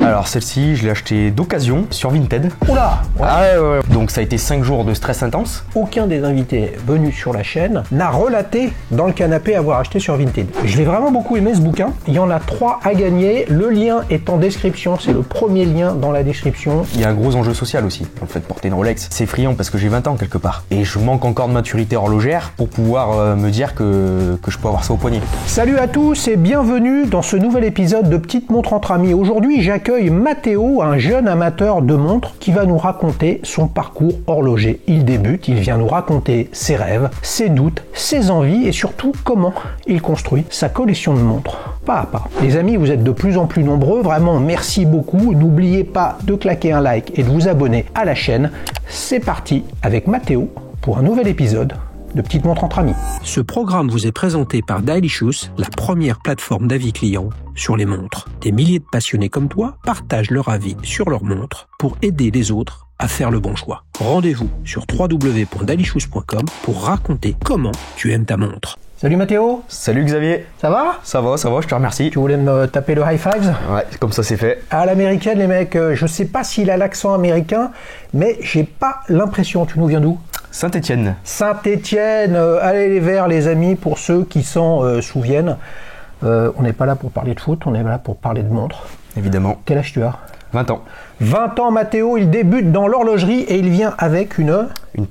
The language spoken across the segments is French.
Alors celle-ci, je l'ai achetée d'occasion sur Vinted. Oula ouais. Ah ouais. Donc ça a été 5 jours de stress intense. Aucun des invités venus sur la chaîne n'a relaté dans le canapé avoir acheté sur Vinted. Je l'ai vraiment beaucoup aimé ce bouquin. Il y en a 3 à gagner. Le lien est en description. C'est le premier lien dans la description. Il y a un gros enjeu social aussi. En fait, porter une Rolex, c'est effrayant parce que j'ai 20 ans quelque part. Et je manque encore de maturité horlogère pour pouvoir me dire que je peux avoir ça au poignet. Salut à tous et bienvenue dans ce nouvel épisode de Petite Montre entre amis. Aujourd'hui, j'accueille Matteo, un jeune amateur de montres qui va nous raconter son parcours horloger. Il débute, il vient nous raconter ses rêves, ses doutes, ses envies et surtout comment il construit sa collection de montres. Pas à pas. Les amis, vous êtes de plus en plus nombreux, vraiment merci beaucoup. N'oubliez pas de claquer un like et de vous abonner à la chaîne. C'est parti avec Matteo pour un nouvel épisode de Petite Montre entre amis. Ce programme vous est présenté par Dailicious, la première plateforme d'avis clients sur les montres. Des milliers de passionnés comme toi partagent leur avis sur leurs montres pour aider les autres à faire le bon choix. Rendez-vous sur www.dailicious.com pour raconter comment tu aimes ta montre. Salut Matteo. Salut Xavier. Ça va ? Ça va, je te remercie. Tu voulais me taper le high fives ? Ouais, comme ça c'est fait. À l'américaine les mecs, je sais pas s'il a l'accent américain, mais j'ai pas l'impression. Tu nous viens d'où ? Saint-Étienne. Saint-Étienne, allez les Verts les amis, pour ceux qui s'en souviennent. On n'est pas là pour parler de foot, on est là pour parler de montres. Évidemment. Quel âge tu as ? 20 ans. 20 ans Matteo, il débute dans l'horlogerie et il vient avec une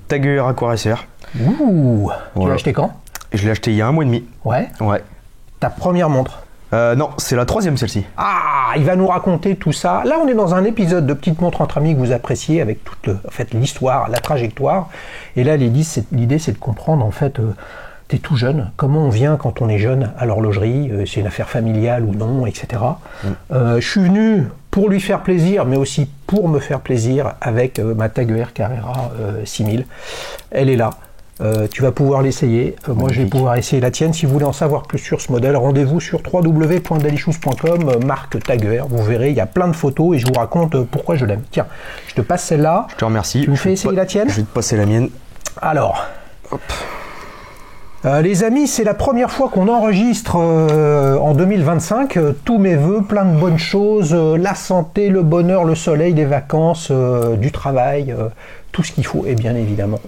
Tag Heuer Aquaracer. Ouh. Tu Voilà. l'as acheté quand ? Je l'ai acheté il y a 1 mois et demi. Ouais. Ouais. Ta première montre ? Non, c'est la 3e celle-ci. Ah, il va nous raconter tout ça. Là, on est dans un épisode de Petite Montre entre amis que vous appréciez avec toute l'histoire, la trajectoire. Et là, l'idée, c'est de comprendre, en fait, t'es tout jeune. Comment on vient quand on est jeune à l'horlogerie ? C'est une affaire familiale ou non, etc. Je suis venu pour lui faire plaisir, mais aussi pour me faire plaisir avec ma Tag Heuer Carrera 6000. Elle est là. Tu vas pouvoir l'essayer. Moi, je vais pouvoir essayer la tienne. Si vous voulez en savoir plus sur ce modèle, rendez-vous sur www.dailicious.com, marque Tag Heuer. Vous verrez, il y a plein de photos et je vous raconte pourquoi je l'aime. Tiens, je te passe celle-là. Je te remercie. Tu me fais essayer la tienne ? Je vais te passer la mienne. Alors, les amis, c'est la première fois qu'on enregistre en 2025. Tous mes vœux, plein de bonnes choses, la santé, le bonheur, le soleil, les vacances, du travail, tout ce qu'il faut, et bien évidemment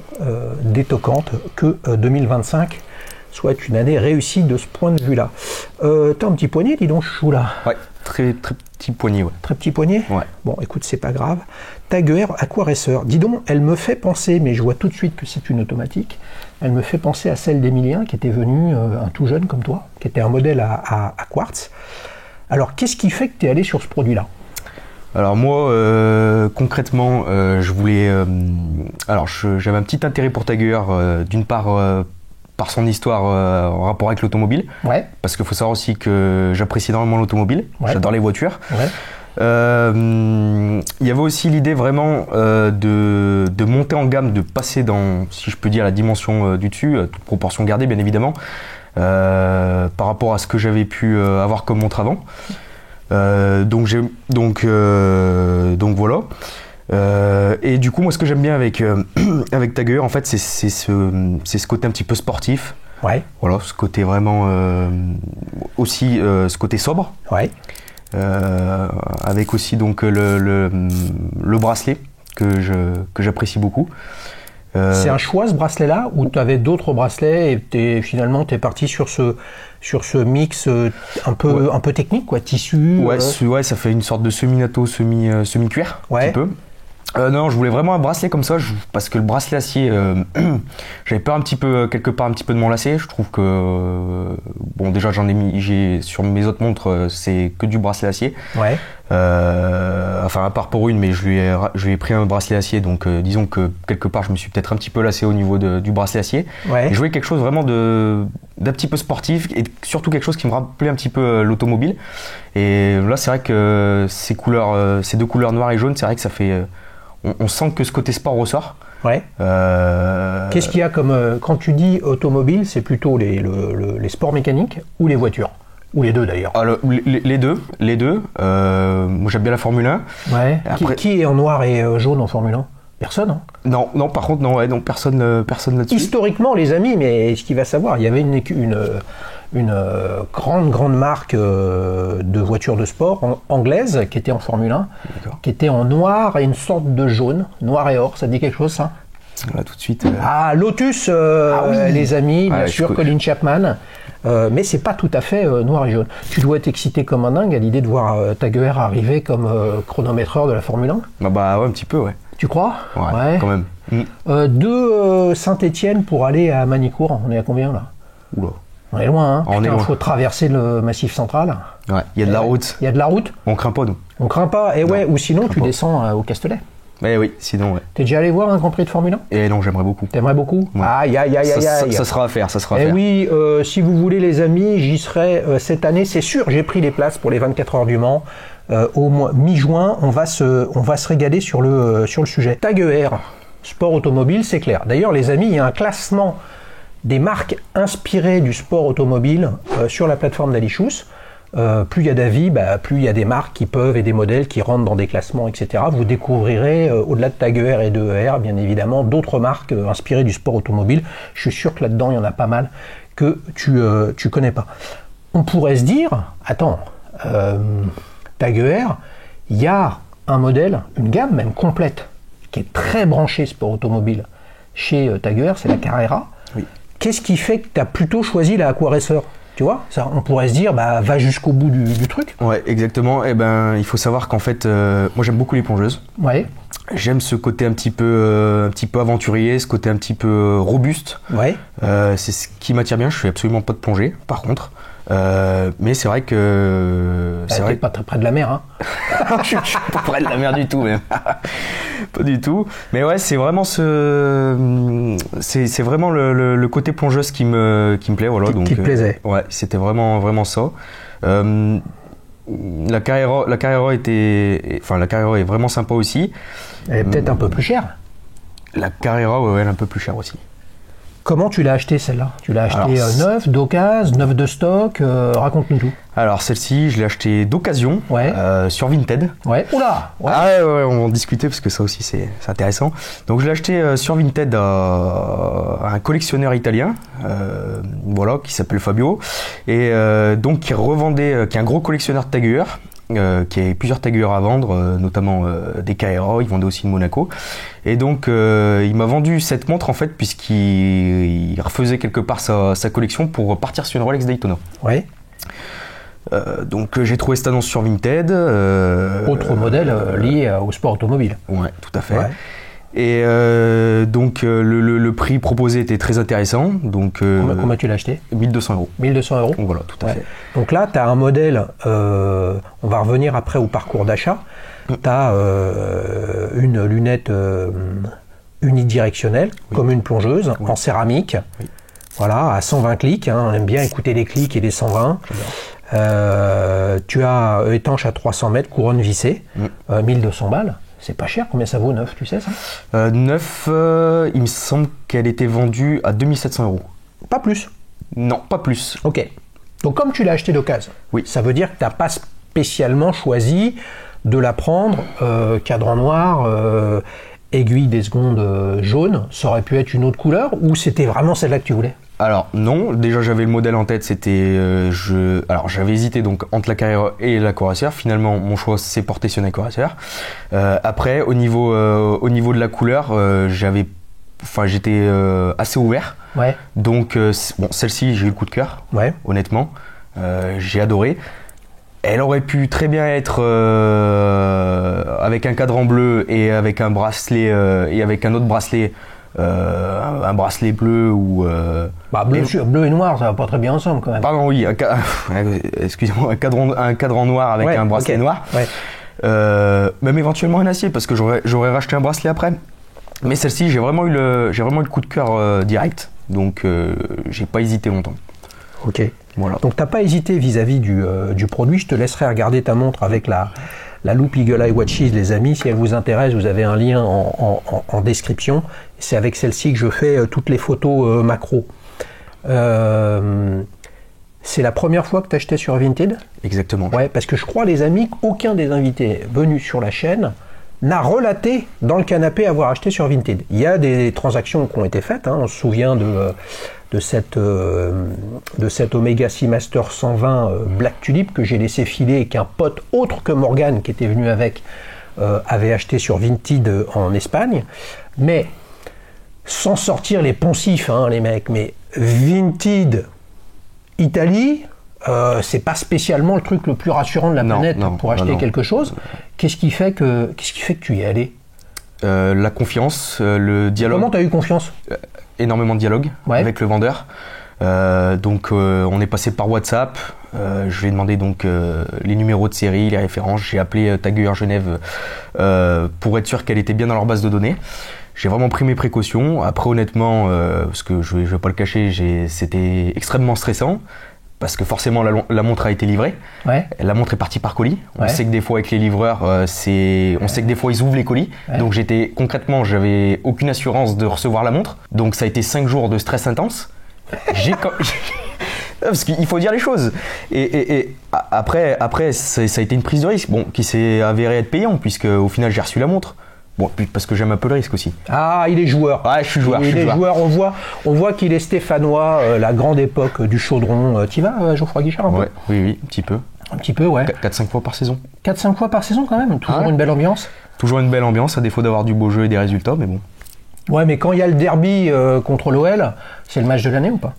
détoquante, que 2025 soit une année réussie de ce point de vue-là. T'as un petit poignet, dis donc, chouchou, là. Ouais, très petit poignet, ouais. Très petit poignet ? Ouais. Bon, écoute, c'est pas grave. Tag Heuer Aquaracer. Dis donc, elle me fait penser, mais je vois tout de suite que c'est une automatique, elle me fait penser à celle d'Emilien, qui était venu, un tout jeune comme toi, qui était un modèle à quartz. Alors, qu'est-ce qui fait que tu es allé sur ce produit-là ? Alors moi, concrètement, je voulais... j'avais un petit intérêt pour Tag Heuer, d'une part par son histoire en rapport avec l'automobile. Ouais. Parce qu'il faut savoir aussi que j'apprécie énormément l'automobile. Ouais. J'adore les voitures. Ouais. Il y avait aussi l'idée vraiment de monter en gamme, de passer dans, si je peux dire, la dimension du dessus, toute proportion gardée bien évidemment, par rapport à ce que j'avais pu avoir comme montre avant. Donc voilà. Et du coup, moi, ce que j'aime bien avec Tag Heuer, en fait, c'est ce côté un petit peu sportif. Ouais. Voilà, ce côté vraiment aussi ce côté sobre. Ouais. Avec aussi donc le bracelet que j'apprécie beaucoup. C'est un choix ce bracelet-là ou tu avais d'autres bracelets et finalement tu es parti sur ce mix un peu technique, quoi, tissu. Ouais, ça fait une sorte de semi-natto, semi-cuir, ouais. Un petit peu. Non, je voulais vraiment un bracelet comme ça, parce que le bracelet acier, j'avais peur quelque part un petit peu de m'enlacer. Je trouve que, bon, déjà j'ai sur mes autres montres, c'est que du bracelet acier. Ouais. Enfin, à part pour une, mais je lui ai pris un bracelet acier, donc disons que quelque part je me suis peut-être un petit peu lassé au niveau du bracelet acier. Ouais. Et je voulais quelque chose vraiment d'un petit peu sportif et surtout quelque chose qui me rappelait un petit peu l'automobile. Et là, c'est vrai que ces deux couleurs noires et jaune, c'est vrai que ça fait... On sent que ce côté sport ressort. Ouais. Qu'est-ce qu'il y a comme... quand tu dis automobile, c'est plutôt les sports mécaniques ou les voitures ? Ou les deux d'ailleurs ? Alors, les deux. Moi, j'aime bien la Formule 1. Ouais. Après... Qui est en noir et jaune en Formule 1 ? Personne, hein. Non, par contre, non, ouais, non, personne là-dessus. Historiquement, les amis, mais ce qu'il va savoir, il y avait une grande marque de voitures de sport anglaise qui était en Formule 1, qui était en noir et une sorte de jaune, noir et or. Ça te dit quelque chose, ça? Là, tout de suite. Lotus, oui. les amis, bien Ouais, sûr, Colin Chapman. Mais c'est pas tout à fait noir et jaune. Tu dois être excité comme un dingue à l'idée de voir Taguer arriver comme chronométreur de la Formule 1. Bah ouais, un petit peu, ouais. Tu crois? Ouais, quand même. De Saint-Étienne pour aller à Manicourt, on est à combien là? Oula. On est loin, hein. On est loin. Il faut traverser le Massif central. Ouais, il y a de la route. Il y a de la route. On craint pas, nous. On craint pas. Et ouais, ou sinon tu pas. descends au Castellet. Eh oui, sinon, ouais. T'es déjà allé voir un Grand Prix de Formule 1? Et non, j'aimerais beaucoup. T'aimerais beaucoup? Ouais. Aïe. Ça sera à faire, Eh oui, si vous voulez les amis, j'y serai cette année, c'est sûr, j'ai pris les places pour les 24 heures du Mans. Au mois mi-juin, on va se régaler sur le sujet. Taguer, sport automobile, c'est clair. D'ailleurs, les amis, il y a un classement des marques inspirées du sport automobile sur la plateforme d'Alichus. Plus il y a d'avis, plus il y a des marques qui peuvent et des modèles qui rentrent dans des classements, etc. Vous découvrirez, au-delà de Taguer et de ER, bien évidemment, d'autres marques inspirées du sport automobile. Je suis sûr que là-dedans, il y en a pas mal que tu connais pas. On pourrait se dire, attends, Taguer, il y a un modèle, une gamme même complète, qui est très branchée sport automobile chez Taguer, c'est la Carrera. Oui. Qu'est-ce qui fait que tu as plutôt choisi la Aquaracer? Tu vois, ça, on pourrait se dire, va jusqu'au bout du truc. Ouais, exactement. Et il faut savoir qu'en fait, moi j'aime beaucoup les plongeuses. Ouais. J'aime ce côté un petit peu aventurier, ce côté un petit peu robuste. Ouais. C'est ce qui m'attire bien. Je fais absolument pas de plongée, par contre. Mais c'est vrai que T'es pas très près de la mer, hein. je suis pas près de la mer du tout, même. Pas du tout. Mais ouais, c'est vraiment c'est vraiment le côté plongeuse qui me plaît, voilà. Donc qui te plaisait. Ouais, c'était vraiment ça. La Carrera est vraiment sympa aussi. Elle est peut-être un peu plus chère. La Carrera, ouais, elle est un peu plus chère aussi. Comment tu l'as acheté celle-là? Tu l'as acheté neuf, d'occasion, neuf de stock, raconte-nous tout. Alors celle-ci, je l'ai achetée d'occasion, ouais. Sur Vinted. Ouais. Oula. Ouais. Ah ouais, on va en discuter parce que ça aussi c'est intéressant. Donc je l'ai acheté sur Vinted à un collectionneur italien, voilà, qui s'appelle Fabio, et donc qui revendait, qui est un gros collectionneur de Taguer. Qui avait plusieurs Taguer à vendre, notamment des Carrera, il vendait aussi une Monaco. Et donc il m'a vendu cette montre en fait puisqu'il refaisait quelque part sa collection pour partir sur une Rolex Daytona. Ouais. Donc j'ai trouvé cette annonce sur Vinted. Autre modèle lié au sport automobile. Ouais, tout à fait. Ouais. Et donc le prix proposé était très intéressant. Donc, combien tu l'as acheté? 1200 €. 1200 €. Voilà, tout à fait. Donc là, tu as un modèle, on va revenir après au parcours d'achat. Tu as une lunette unidirectionnelle, oui. Comme une plongeuse, oui. En céramique. Oui. Voilà, à 120 clics. Hein, on aime bien écouter les clics et les 120. Tu as étanche à 300 mètres, couronne vissée, 1200 balles. C'est pas cher, combien ça vaut neuf, tu sais ça? Neuf, il me semble qu'elle était vendue à 2700 €. Pas plus? Non, pas plus. Ok. Donc comme tu l'as acheté d'occasion, oui. Ça veut dire que tu n'as pas spécialement choisi de la prendre cadran noir, aiguille des secondes jaune. Ça aurait pu être une autre couleur ou c'était vraiment celle-là que tu voulais? Alors non, déjà j'avais le modèle en tête, c'était alors j'avais hésité donc entre la Carrera et la Aquaracer. Finalement mon choix s'est porté sur la Aquaracer. Après au niveau de la couleur, j'étais assez ouvert. Ouais. Donc bon, celle-ci j'ai eu le coup de cœur. Ouais. Honnêtement, j'ai adoré. Elle aurait pu très bien être avec un cadran bleu et avec un bracelet et avec un autre bracelet. Un bracelet bleu ou bleu et noir, ça va pas très bien ensemble quand même. Pardon, oui, excusez-moi, un cadran noir avec un bracelet noir. Ouais. Même éventuellement un acier parce que j'aurais racheté un bracelet après. Mais celle-ci, j'ai vraiment eu le coup de cœur direct, donc j'ai pas hésité longtemps. Ok. Voilà. Donc t'as pas hésité vis-à-vis du produit. Je te laisserai regarder ta montre avec la loupe Eagle Eye Watches, les amis. Si elle vous intéresse, vous avez un lien en description. C'est avec celle-ci que je fais toutes les photos macro. C'est la première fois que tu achetais sur Vinted? Exactement. Ouais, parce que je crois, les amis, qu'aucun des invités venus sur la chaîne n'a relaté dans le canapé avoir acheté sur Vinted. Il y a des transactions qui ont été faites, hein. On se souvient de cette Omega Seamaster 120 Black Tulip que j'ai laissé filer et qu'un pote autre que Morgan qui était venu avec avait acheté sur Vinted en Espagne. Mais sans sortir les poncifs, hein, les mecs, mais Vinted Italie, c'est pas spécialement le truc le plus rassurant de la planète pour acheter quelque chose. Qu'est-ce qui fait que tu y es allé? La confiance, le dialogue. Comment tu as eu confiance? Énormément de dialogue avec le vendeur. Donc on est passé par WhatsApp. Je lui ai demandé donc les numéros de série, les références. J'ai appelé Tag Heuer Genève pour être sûr qu'elle était bien dans leur base de données. J'ai vraiment pris mes précautions. Après, honnêtement, parce que je vais pas le cacher, c'était extrêmement stressant. Parce que forcément, la montre a été livrée. Ouais. La montre est partie par colis. On sait que des fois, avec les livreurs, on sait que des fois, ils ouvrent les colis. Ouais. Donc, concrètement, j'avais aucune assurance de recevoir la montre. Donc, ça a été 5 jours de stress intense. Parce qu'il faut dire les choses. Et après, ça a été une prise de risque, qui s'est avérée être payante, puisque au final, j'ai reçu la montre. Bon, parce que j'aime un peu le risque aussi. Ah, il est joueur. Ouais, je suis joueur. Il est joueur. On voit qu'il est stéphanois, la grande époque du chaudron. T'y vas, Geoffroy Guichard, un peu? Oui, un petit peu. Un petit peu, ouais. 4-5 fois par saison. 4-5 fois par saison quand même. Toujours une belle ambiance. Toujours une belle ambiance, à défaut d'avoir du beau jeu et des résultats, mais bon. Ouais, mais quand il y a le derby contre l'OL, c'est le match de l'année ou pas?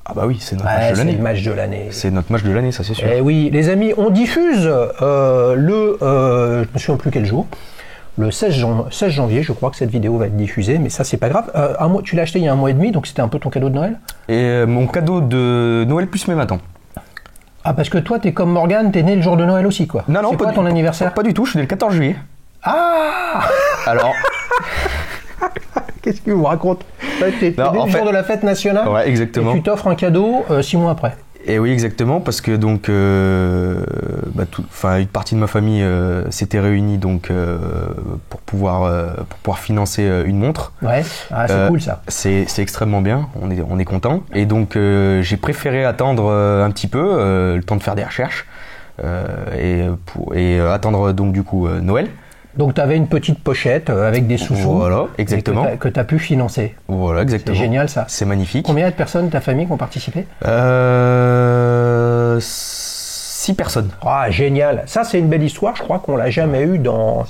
Ah bah oui, c'est notre match de l'année. C'est le match de l'année. C'est notre match de l'année, ça c'est sûr. Eh oui, les amis, on diffuse je me souviens plus quel jour. Le 16 janvier, je crois que cette vidéo va être diffusée, mais ça c'est pas grave. Tu l'as acheté il y a 1 mois et demi, donc c'était un peu ton cadeau de Noël? Et mon cadeau de Noël plus mes matins. Ah, parce que toi t'es comme Morgane, t'es né le jour de Noël aussi, quoi. Non, c'est pas ton anniversaire? Pas du tout, je suis né le 14 juillet. Ah. Alors... Qu'est-ce qu'il vous raconte? T'es né le jour de la fête nationale. Ouais, exactement. Et tu t'offres un cadeau 6 mois après. Et oui, exactement, parce que donc, une partie de ma famille s'était réunie donc pour pouvoir financer une montre. Ouais, c'est cool ça. C'est extrêmement bien, on est content. Et donc j'ai préféré attendre un petit peu, le temps de faire des recherches et attendre donc du coup Noël. Donc tu avais une petite pochette avec des sous-sous. Voilà, exactement. Que tu as pu financer. Voilà, exactement. C'est génial ça. C'est magnifique. Combien de personnes de ta famille qui ont participé? 6 personnes. Ah, génial. Ça, c'est une belle histoire. Je crois qu'on l'a jamais eu dans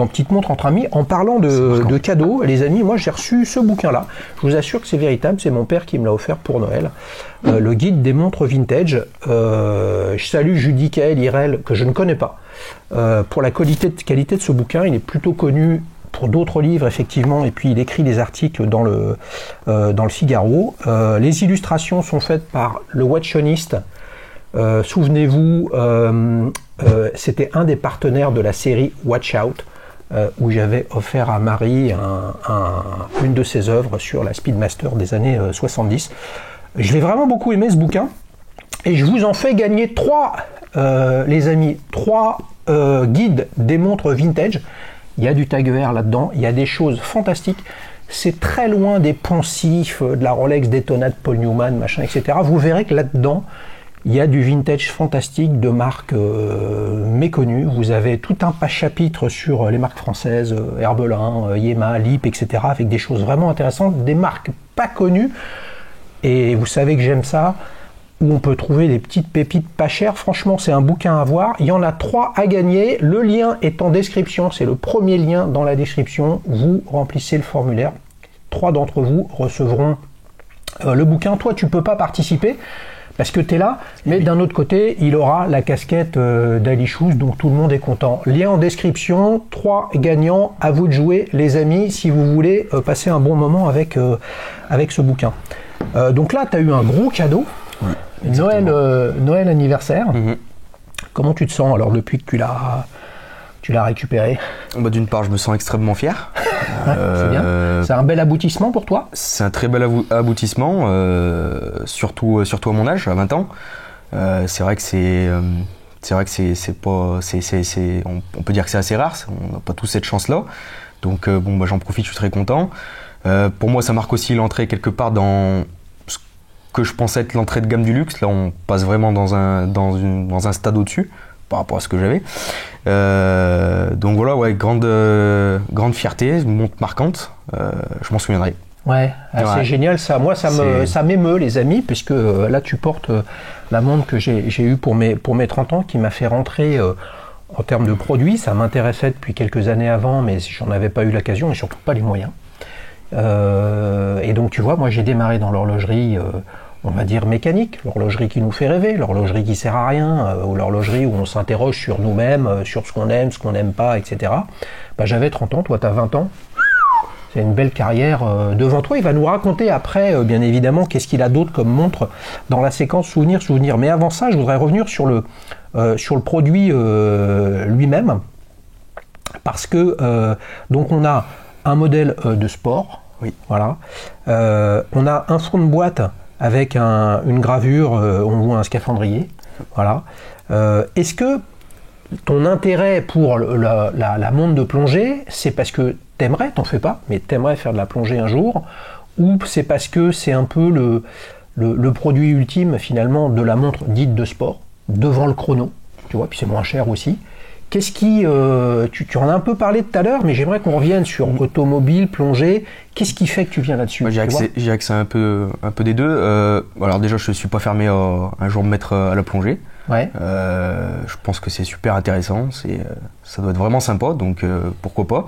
Petite Montre entre amis. En parlant de cadeaux, les amis, moi j'ai reçu ce bouquin-là. Je vous assure que c'est véritable. C'est mon père qui me l'a offert pour Noël. Le guide des montres vintage. Je salue Judy Kael Irel, que je ne connais pas. Pour la qualité de ce bouquin, il est plutôt connu pour d'autres livres, effectivement, et puis il écrit des articles dans le Figaro. Les illustrations sont faites par le Watchoniste. Souvenez-vous, c'était un des partenaires de la série Watch Out, où j'avais offert à Marie une de ses œuvres sur la Speedmaster des années 70. Je l'ai vraiment beaucoup aimé ce bouquin, et je vous en fais gagner 3, les amis, 3 guides des montres vintage. Il y a du Tag Heuer là-dedans, il y a des choses fantastiques. C'est très loin des poncifs, de la Rolex Daytona de Paul Newman, machin, etc. Vous verrez que là-dedans, il y a du vintage fantastique de marques méconnues. Vous avez tout un chapitre sur les marques françaises, Herbelin, Yema, Lip, etc. avec des choses vraiment intéressantes, des marques pas connues. Et vous savez que j'aime ça, où on peut trouver des petites pépites pas chères. Franchement, c'est un bouquin à voir. Il y en a 3 à gagner. Le lien est en description. C'est le premier lien dans la description. Vous remplissez le formulaire. 3 d'entre vous recevront le bouquin. Toi, tu peux pas participer parce que tu es là, mais d'un autre côté, il aura la casquette d'Ali Chouz, donc tout le monde est content. Lien en description, 3 gagnants, à vous de jouer, les amis, si vous voulez passer un bon moment avec ce bouquin. Donc là, tu as eu un gros cadeau, Noël anniversaire. Mm-hmm. Comment tu te sens alors depuis que tu l'as récupéré? D'une part, je me sens extrêmement fier. C'est bien. C'est un bel aboutissement pour toi? C'est un très bel aboutissement, surtout à mon âge, à 20 ans. C'est vrai que on peut dire que c'est assez rare. On n'a pas tous cette chance-là. Donc j'en profite, je suis très content. Pour moi, ça marque aussi l'entrée quelque part dans ce que je pensais être l'entrée de gamme du luxe. Là, on passe vraiment dans un stade au-dessus par rapport à ce que j'avais. Donc voilà, ouais, grande fierté, une montre marquante, je m'en souviendrai. Ouais, c'est génial ça. Moi, ça m'émeut, les amis, puisque là, tu portes la montre que j'ai eue pour mes 30 ans, qui m'a fait rentrer en termes de produits. Ça m'intéressait depuis quelques années avant, mais j'en avais pas eu l'occasion et surtout pas les moyens. Et donc, tu vois, moi, j'ai démarré dans l'horlogerie, on va dire mécanique, l'horlogerie qui nous fait rêver, l'horlogerie qui sert à rien, ou l'horlogerie où on s'interroge sur nous-mêmes, sur ce qu'on aime, ce qu'on n'aime pas, etc. Bah, j'avais 30 ans, toi, tu as 20 ans. C'est une belle carrière devant toi. Il va nous raconter après, bien évidemment, qu'est-ce qu'il a d'autre comme montre dans la séquence souvenir. Mais avant ça, je voudrais revenir sur le produit lui-même. Parce que, donc on a un modèle de sport. Oui. Voilà. On a un fond de boîte avec une gravure, on voit un scaphandrier. Voilà. Est-ce que ton intérêt pour la montre de plongée, c'est parce que t'en fais pas, mais t'aimerais faire de la plongée un jour, ou c'est parce que c'est un peu le produit ultime finalement de la montre dite de sport, devant le chrono, tu vois, puis c'est moins cher aussi. Qu'est-ce qui, tu en as un peu parlé tout à l'heure, mais j'aimerais qu'on revienne sur automobile, plongée. Qu'est-ce qui fait que tu viens là-dessus? J'ai accès un peu des deux. Alors déjà, je suis pas fermé à un jour me mettre à la plongée. Ouais. Je pense que c'est super intéressant, ça doit être vraiment sympa, donc pourquoi pas.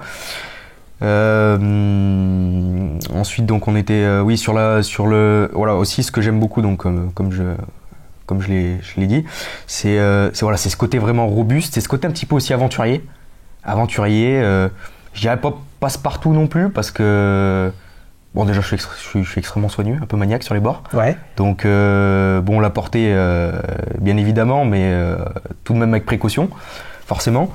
Ensuite, donc on était, oui, voilà, aussi ce que j'aime beaucoup, donc comme je l'ai dit, c'est ce côté vraiment robuste, c'est ce côté un petit peu aussi aventurier, je dirais pas passe-partout non plus, parce que bon, déjà je suis extrêmement soigneux, un peu maniaque sur les bords. Ouais. Donc bon, la portée bien évidemment, mais tout de même avec précaution, forcément.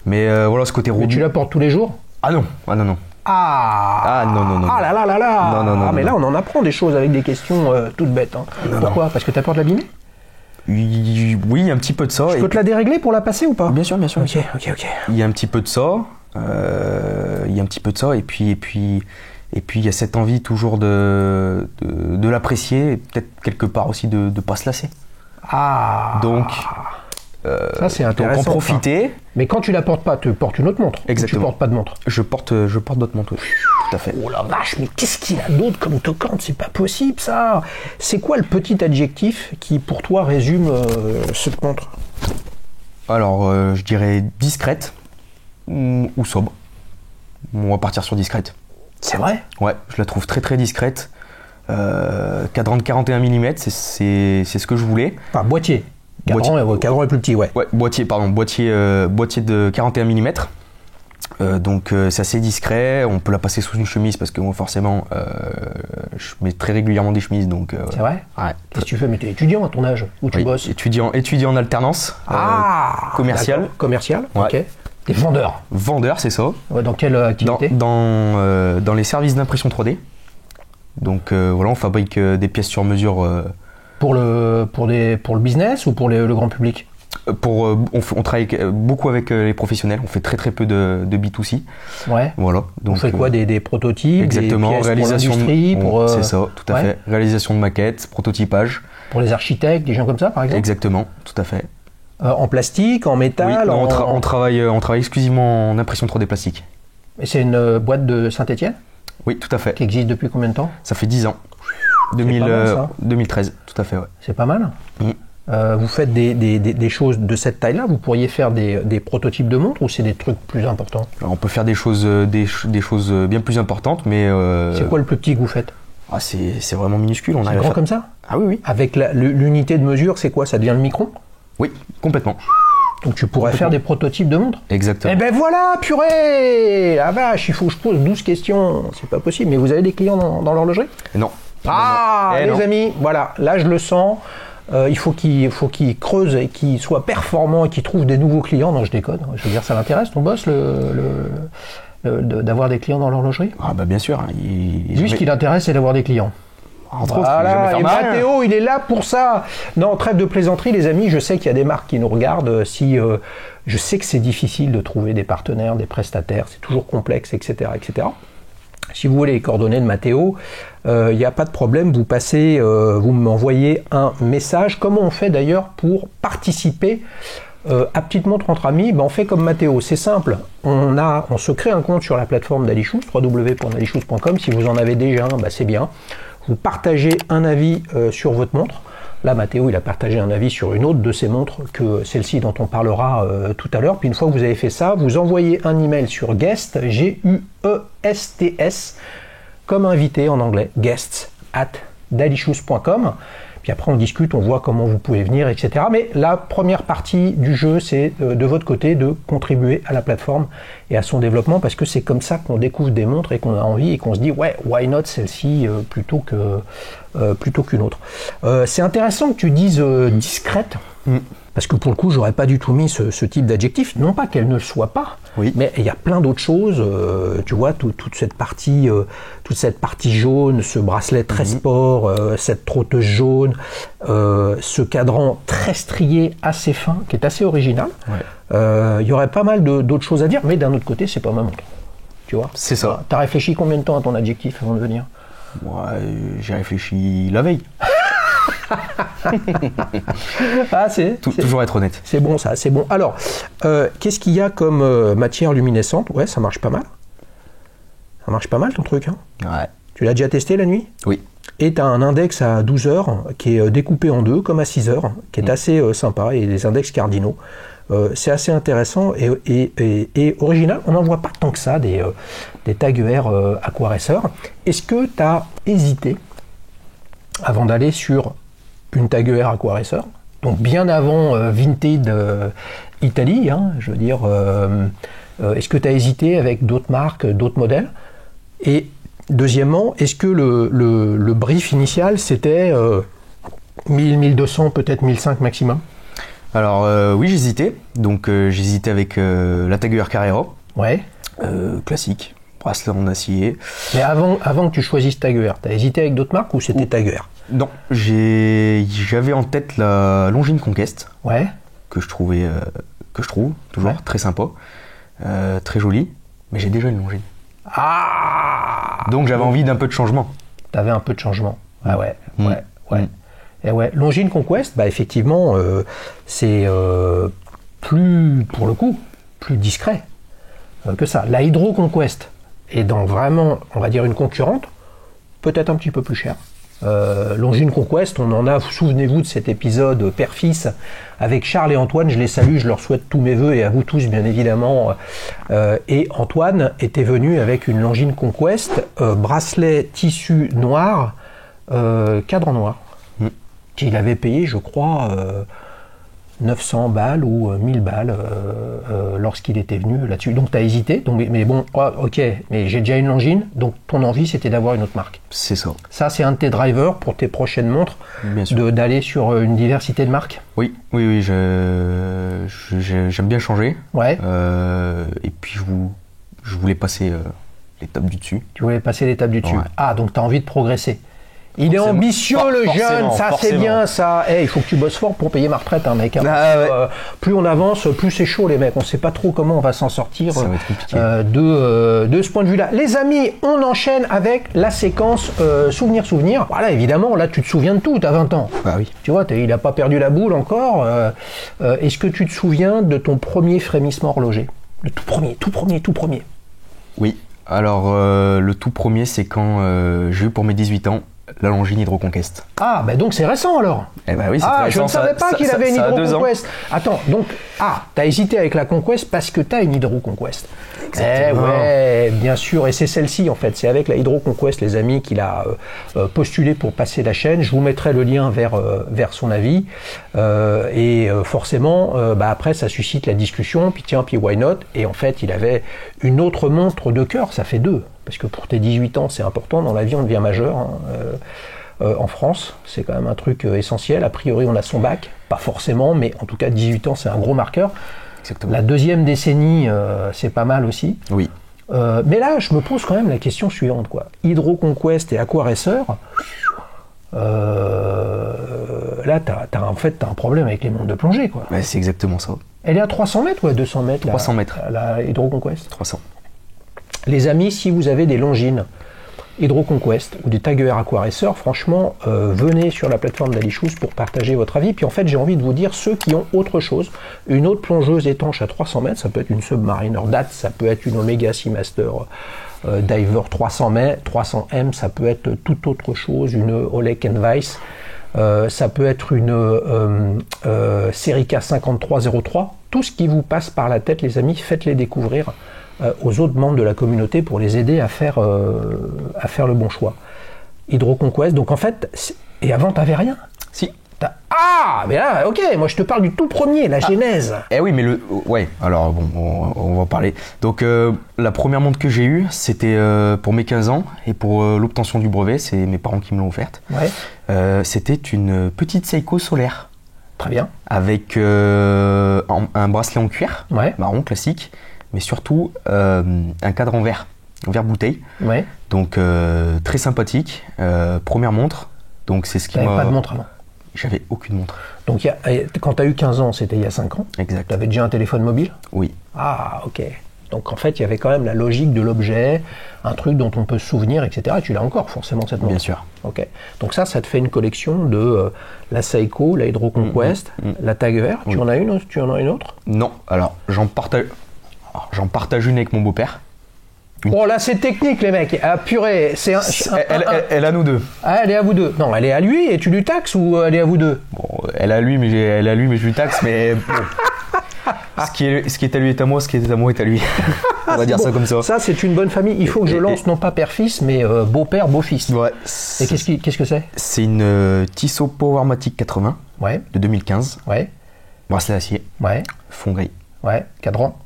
Mais voilà, ce côté robuste. Mais tu la portes tous les jours? Ah non. Non. Ah non. Mais là, on en apprend des choses avec des questions toutes bêtes. Hein. Pourquoi? Parce que tu as peur de l'abîmer? Oui, un petit peu de ça. Je peux te la dérégler pour la passer ou pas? Bien sûr. Ok. Il y a un petit peu de ça. Et puis il y a cette envie toujours de l'apprécier, et peut-être quelque part aussi de ne pas se lasser. Ah. Donc, ça c'est intéressant. Donc en profiter. Ça. Mais quand tu la portes pas, tu portes une autre montre. Exactement. Tu portes pas de montre. Je porte d'autres montres. Tout à fait. Oh la vache, mais qu'est-ce qu'il a d'autre comme toquante? C'est pas possible ça. C'est quoi le petit adjectif qui pour toi résume cette montre? Alors je dirais discrète ou sobre. On va partir sur discrète. C'est vrai? Ouais, je la trouve très très discrète. Cadran de 41 mm, c'est ce que je voulais. Enfin, boîtier. Cadran est plus petit, ouais. Ouais, boîtier de 41 mm. Donc c'est assez discret, on peut la passer sous une chemise parce que moi forcément je mets très régulièrement des chemises, donc c'est vrai. Ouais. Qu'est-ce que tu fais? Mais t'es étudiant à ton âge ou tu bosses? Étudiant en alternance commerciale. Commercial, ouais. Ok. T'es vendeur. Vendeur, c'est ça. Ouais, dans quelle activité? Dans les services d'impression 3D. Donc voilà, on fabrique des pièces sur mesure. Pour le business ou pour le grand public? On travaille beaucoup avec les professionnels, on fait très très peu de B2C. Ouais. Voilà. Donc, on fait quoi, des prototypes? Exactement, des pièces réalisation pour l'industrie, c'est ça, tout à fait. Réalisation de maquettes, prototypage. Pour les architectes, des gens comme ça par exemple? Exactement, tout à fait. En plastique, en métal? Oui, on travaille exclusivement en impression 3D plastique. Et c'est une boîte de Saint-Étienne? Oui, tout à fait. Qui existe depuis combien de temps? Ça fait 10 ans. 2013, tout à fait, ouais. C'est pas mal. Vous faites des choses de cette taille-là, vous pourriez faire des prototypes de montres ou c'est des trucs plus importants? Alors, on peut faire des choses bien plus importantes, mais... C'est quoi le plus petit que vous faites? Ah, c'est vraiment minuscule. C'est grand comme ça? Ah oui. Avec l'unité de mesure, c'est quoi? Ça devient le micron? Oui, complètement. Donc tu pourrais faire des prototypes de montres? Exactement. Eh ben voilà, purée! Ah vache, il faut que je pose 12 questions. C'est pas possible. Mais vous avez des clients dans l'horlogerie? Non. Ah, les amis, voilà, là je le sens. Il faut qu'il creuse et qu'il soit performant et qu'il trouve des nouveaux clients. Non, je déconne. Je veux dire, ça l'intéresse ton boss d'avoir des clients dans l'horlogerie? Ah bah bien sûr. Lui, ce qui l'intéresse, c'est d'avoir des clients. Voilà, et Mathéo, il est là pour ça. Non, trêve de plaisanterie, les amis. Je sais qu'il y a des marques qui nous regardent. Je sais que c'est difficile de trouver des partenaires, des prestataires. C'est toujours complexe, etc., etc. Si vous voulez les coordonnées de Mathéo, il n'y a pas de problème. Vous m'envoyez un message. Comment on fait d'ailleurs pour participer à Petite Montre entre amis, on fait comme Mathéo, c'est simple. On se crée un compte sur la plateforme d'Alichouz, www.alichouz.com. Si vous en avez déjà un, c'est bien. Vous partagez un avis sur votre montre. Là, Mathéo, il a partagé un avis sur une autre de ses montres que celle-ci dont on parlera tout à l'heure. Puis une fois que vous avez fait ça, vous envoyez un email sur guest, G-U-E-S-T-S, comme invité en anglais, guests@dalichouz.com. Puis après, on discute, on voit comment vous pouvez venir, etc. Mais la première partie du jeu, c'est de votre côté de contribuer à la plateforme et à son développement, parce que c'est comme ça qu'on découvre des montres et qu'on a envie et qu'on se dit, ouais, why not celle-ci plutôt qu'une autre. C'est intéressant que tu dises discrète, parce que pour le coup, j'aurais pas du tout mis ce type d'adjectif. Non pas qu'elle ne le soit pas, mais il y a plein d'autres choses. Tu vois, toute cette partie jaune, ce bracelet très sport, cette trotteuse jaune, ce cadran très strié, assez fin, qui est assez original. Il y aurait pas mal d'autres choses à dire, mais d'un autre côté, c'est pas ma montre. Tu vois. C'est ça. T'as réfléchi combien de temps à ton adjectif avant de venir? J'ai réfléchi la veille. Toujours être honnête. C'est bon ça, c'est bon. Alors, qu'est-ce qu'il y a comme matière luminescente? Ouais, ça marche pas mal. Ça marche pas mal ton truc, hein? Ouais. Tu l'as déjà testé la nuit? Oui. Et tu as un index à 12 heures qui est découpé en deux, comme à 6 heures, qui est assez sympa, et des index cardinaux. C'est assez intéressant et original. On n'en voit pas tant que ça, des Tag Heuer Aqua Racer. Est-ce que tu as hésité, avant d'aller sur une Tag Heuer Aqua Racer, donc bien avant Vinted Italie, hein, je veux dire, est-ce que tu as hésité avec d'autres marques, d'autres modèles? Et deuxièmement, est-ce que le brief initial, c'était 1000, 1200, peut-être 1500 maximum? Alors oui, j'hésitais. Donc j'hésitais avec la Tag Heuer Carrera. Ouais. Classique, bracelet en acier. Mais avant que tu choisisses Tag Heuer, t'as hésité avec d'autres marques ou c'était Tag Heuer? Non, j'avais en tête la Longines Conquest. Ouais. Que je trouve toujours très sympa, très jolie. Mais j'ai déjà une Longines. Ah. Donc j'avais envie d'un peu de changement. T'avais un peu de changement. Ah ouais. Et ouais, Longines Conquest, effectivement, c'est plus, pour le coup, plus discret que ça. La Hydro Conquest est dans vraiment, on va dire, une concurrente, peut-être un petit peu plus chère. Longines Conquest, on en a, souvenez-vous de cet épisode père-fils avec Charles et Antoine, je les salue, je leur souhaite tous mes voeux et à vous tous bien évidemment. Et Antoine était venu avec une Longines Conquest, bracelet tissu noir, cadre noir. Qu'il avait payé, je crois, 900 balles ou 1000 balles lorsqu'il était venu là-dessus. Donc tu as hésité, mais bon, ok, mais j'ai déjà une Longines, donc ton envie c'était d'avoir une autre marque. C'est ça. Ça c'est un de tes drivers pour tes prochaines montres, d'aller sur une diversité de marques? Oui, j'aime bien changer. Ouais. Et puis je voulais passer l'étape du dessus. Tu voulais passer l'étape du dessus. Ouais. Ah, donc tu as envie de progresser. Il est ambitieux le jeune, ça c'est bien ça. Il faut que tu bosses fort pour payer ma retraite, hein, mec. Hein, plus on avance, plus c'est chaud les mecs. On sait pas trop comment on va s'en sortir de ce point de vue-là. Les amis, on enchaîne avec la séquence souvenir. Voilà, évidemment, là tu te souviens de tout, t'as 20 ans. Bah oui. Tu vois, il a pas perdu la boule encore. Est-ce que tu te souviens de ton premier frémissement horloger? Le tout premier. Oui. Alors le tout premier, c'est quand j'ai eu pour mes 18 ans la Longines Hydro Conquest. Ah, donc c'est récent alors. Eh ben oui, c'est très récent. Je ne savais pas qu'il avait une Hydro Conquest. Attends, donc, t'as hésité avec la Conquest parce que t'as une Hydro Conquest. Exactement. Ouais, bien sûr, et c'est celle-ci en fait. C'est avec la Hydro Conquest, les amis, qu'il a postulé pour passer la chaîne. Je vous mettrai le lien vers son avis. Et forcément, après, ça suscite la discussion. Puis why not? Et en fait, il avait une autre montre de cœur, ça fait deux. Parce que pour tes 18 ans, c'est important. Dans la vie, on devient majeur. En France, c'est quand même un truc essentiel. A priori, on a son bac. Pas forcément, mais en tout cas, 18 ans, c'est un gros marqueur. Exactement. La deuxième décennie, c'est pas mal aussi. Oui. Mais là, je me pose quand même la question suivante, quoi. Hydro Conquest et Aqua Racer, là, t'as un problème avec les montres de plongée, quoi. C'est exactement ça. Elle est à 300 mètres ou à 200 mètres 300 mètres. La Hydro Conquest 300. Les amis, si vous avez des Longines HydroConquest ou des Tiger Aquaracer, franchement, venez sur la plateforme d'AliShoes pour partager votre avis. Puis en fait, j'ai envie de vous dire, ceux qui ont autre chose, une autre plongeuse étanche à 300 mètres, ça peut être une Submariner DAT, ça peut être une Omega Seamaster Diver 300M, ça peut être toute autre chose, une Olek Weiss, ça peut être une Serica 5303. Tout ce qui vous passe par la tête, les amis, faites-les découvrir aux autres membres de la communauté pour les aider à faire le bon choix. HydroConquest, donc en fait, et avant, t'avais rien? Si. Ah, mais là, ok, moi je te parle du tout premier, la genèse. Eh oui, mais ouais, alors bon, on va en parler. Donc, la première montre que j'ai eue, c'était pour mes 15 ans, et pour l'obtention du brevet, c'est mes parents qui me l'ont offerte. Ouais. C'était une petite Seiko solaire. Très bien. Avec un bracelet en cuir, ouais. Marron, classique, mais surtout un cadre en verre bouteille. Ouais. Donc, très sympathique. Première montre. Donc, c'est ce qui m'a... T'avais pas de montre avant? J'avais aucune montre. Donc, quand tu as eu 15 ans, c'était il y a 5 ans. Exact. Tu avais déjà un téléphone mobile? Oui. Ah, ok. Donc, en fait, il y avait quand même la logique de l'objet, un truc dont on peut se souvenir, etc. Et tu l'as encore, forcément, cette montre. Bien sûr. Ok. Donc, ça te fait une collection de la Seiko, la HydroConquest, la Tiger. Oui. Tu en as une autre? Non. Alors, j'en partage une avec mon beau-père. Oh là, c'est technique, les mecs. Ah, purée, elle a nous deux. Ah, elle est à vous deux. Non, elle est à lui et tu lui taxes ou elle est à vous deux? Bon, elle est à lui, mais je lui taxe, mais bon. Ce qui est à lui est à moi, ce qui est à moi est à lui. On va dire bon, ça comme ça. Ça, c'est une bonne famille. Il faut que je lance non pas père-fils, mais beau-père, beau-fils. Ouais. Et qu'est-ce que c'est? C'est une Tissot Powermatic 80 ouais. de 2015. Ouais. Bracelet d'acier. Ouais. Fond gris. Ouais. Cadran.